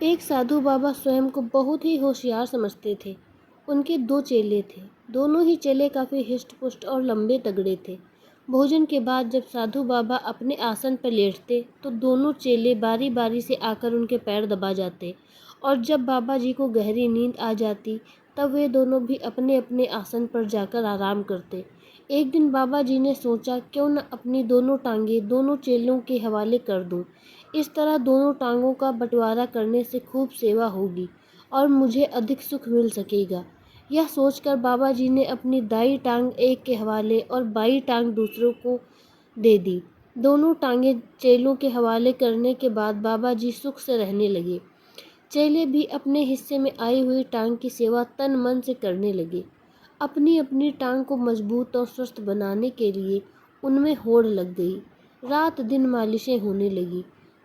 एक साधु बाबा स्वयं को बहुत ही होशियार समझते थे। उनके 2 चेले थे। दोनों ही चेले काफ़ी हिष्ट-पुष्ट और लंबे तगड़े थे। भोजन के बाद जब साधु बाबा अपने आसन पर लेटते तो दोनों चेले बारी-बारी से आकर उनके पैर दबा जाते और जब बाबा जी को गहरी नींद आ जाती तब वे दोनों भी अपने-अपने आसन पर जाकर आराम करते। एक दिन बाबा जी ने सोचा क्यों न अपनी दोनों टाँगें दोनों चेलों के हवाले कर दूँ। इस तरह दोनों टाँगों का बँटवारा करने से खूब सेवा होगी और मुझे अधिक सुख मिल सकेगा। यह सोचकर बाबा जी ने अपनी दाईं टाँग एक के हवाले और बाईं टाँग दूसरों को दे दी। दोनों टाँगें चेलों के हवाले करने के बाद बाबा जी सुख से रहने लगे। चेले भी अपने हिस्से में आई हुई टाँग की सेवा तन मन से करने लगे। अपनी-अपनी टाँग को मजबूत और स्वस्थ बनाने के लिए उनमें होड़ लग गई। रात दिन मालिशें होने लगी,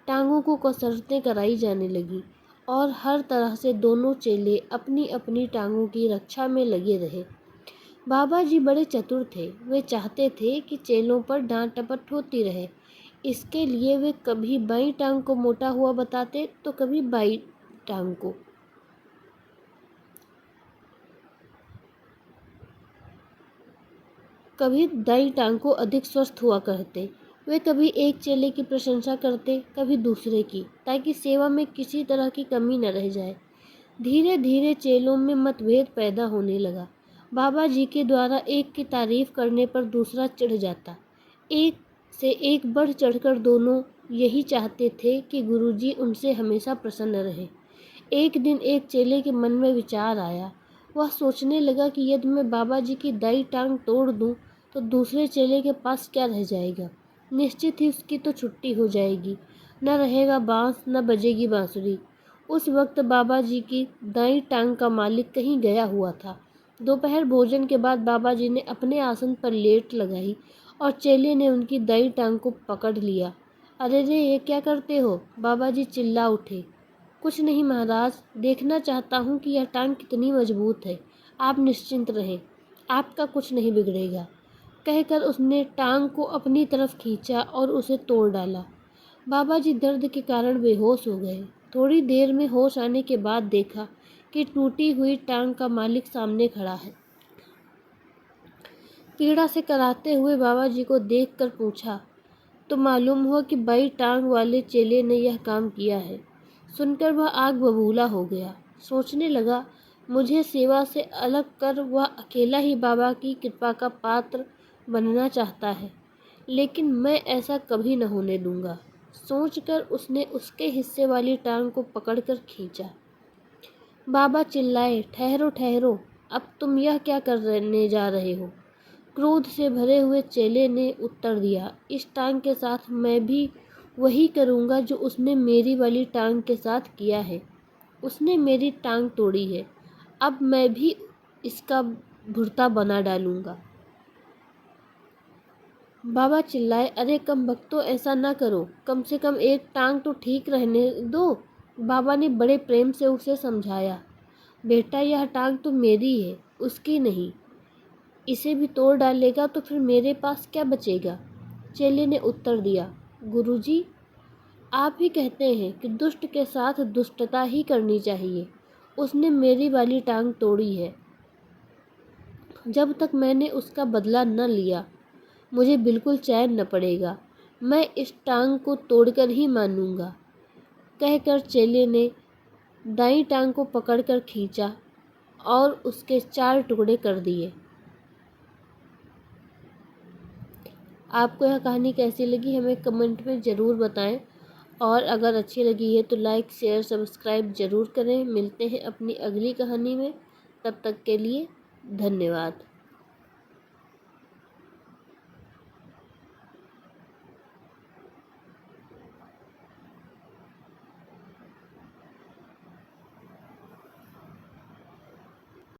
टाँगों को कसरतें कराई जाने लगी और हर तरह से दोनों चेले अपनी-अपनी टाँगों की रक्षा में लगे रहे। बाबा जी बड़े चतुर थे। वे चाहते थे कि चेलों पर डांट-डपट होती रहे। इसके लिए वे कभी बाईं टाँग को मोटा हुआ बताते तो कभी बाईं टाँग को। कभी दाईं टाँग को अधिक स्वस्थ हुआ करते। वे कभी एक चेले की प्रशंसा करते, कभी दूसरे की, ताकि सेवा में किसी तरह की कमी न रह जाए। धीरे-धीरे चेलों में मतभेद पैदा होने लगा। बाबा जी के द्वारा एक की तारीफ करने पर दूसरा चिढ़ जाता। एक से एक बढ़ चढ़कर दोनों यही चाहते थे कि गुरुजी उनसे हमेशा प्रसन्न रहे। एक दिन एक चेले के मन में विचार आया। वह सोचने लगा कि यदि मैं बाबा जी की दाईं टाँग तोड़ दूं तो दूसरे चेले के पास क्या रह जाएगा। निश्चित ही उसकी तो छुट्टी हो जाएगी। न रहेगा बाँस न बजेगी बाँसुरी। उस वक्त बाबा जी की दाईं टाँग का मालिक कहीं गया हुआ था। दोपहर भोजन के बाद बाबा जी ने अपने आसन पर लेट लगाई और चेले ने उनकी दाईं टाँग को पकड़ लिया। अरे रे, ये क्या करते हो? बाबा जी चिल्ला उठे। कुछ नहीं महाराज, देखना चाहता हूँ कि यह टाँग कितनी मजबूत है। आप निश्चिंत रहें, आपका कुछ नहीं बिगड़ेगा। कहकर उसने टाँग को अपनी तरफ खींचा और उसे तोड़ डाला। बाबा जी दर्द के कारण बेहोश हो गए। थोड़ी देर में होश आने के बाद देखा कि टूटी हुई टाँग का मालिक सामने खड़ा है। पीड़ा से कराहते हुए बाबा जी को देखकर पूछा, तो मालूम हुआ कि बाईं टाँग वाले चेले ने यह काम किया है। सुनकर वह आग बबूला हो गया। सोचने लगा, मुझे सेवा से अलग कर वह अकेला ही बाबा की कृपा का पात्र बनना चाहता है, लेकिन मैं ऐसा कभी न होने दूंगा। सोचकर उसने उसके हिस्से वाली टाँग को पकड़कर खींचा। बाबा चिल्लाए, ठहरो ठहरो, अब तुम यह क्या करने जा रहे हो? क्रोध से भरे हुए चेले ने उत्तर दिया, इस टाँग के साथ मैं भी वही करूँगा जो उसने मेरी वाली टाँग के साथ किया है। उसने मेरी टाँग तोड़ी है, अब मैं भी इसका भुर्ता बना डालूँगा। बाबा चिल्लाए, अरे कमबख्तों, ऐसा ना करो, कम से कम एक टाँग तो ठीक रहने दो। बाबा ने बड़े प्रेम से उसे समझाया, बेटा यह टाँग तो मेरी है, उसकी नहीं। इसे भी तोड़ डालेगा तो फिर मेरे पास क्या बचेगा? चेले ने उत्तर दिया, गुरुजी, आप ही कहते हैं कि दुष्ट के साथ दुष्टता ही करनी चाहिए। उसने मेरी वाली टाँग तोड़ी है। जब तक मैंने उसका बदला न लिया, मुझे बिल्कुल चैन न पड़ेगा। मैं इस टाँग को तोड़कर ही मानूंगा। कहकर चेले ने दाईं टाँग को पकड़कर खींचा और उसके 4 टुकड़े कर दिए। आपको यह कहानी कैसी लगी हमें कमेंट में ज़रूर बताएं और अगर अच्छी लगी है तो लाइक शेयर सब्सक्राइब ज़रूर करें। मिलते हैं अपनी अगली कहानी में, तब तक के लिए धन्यवाद।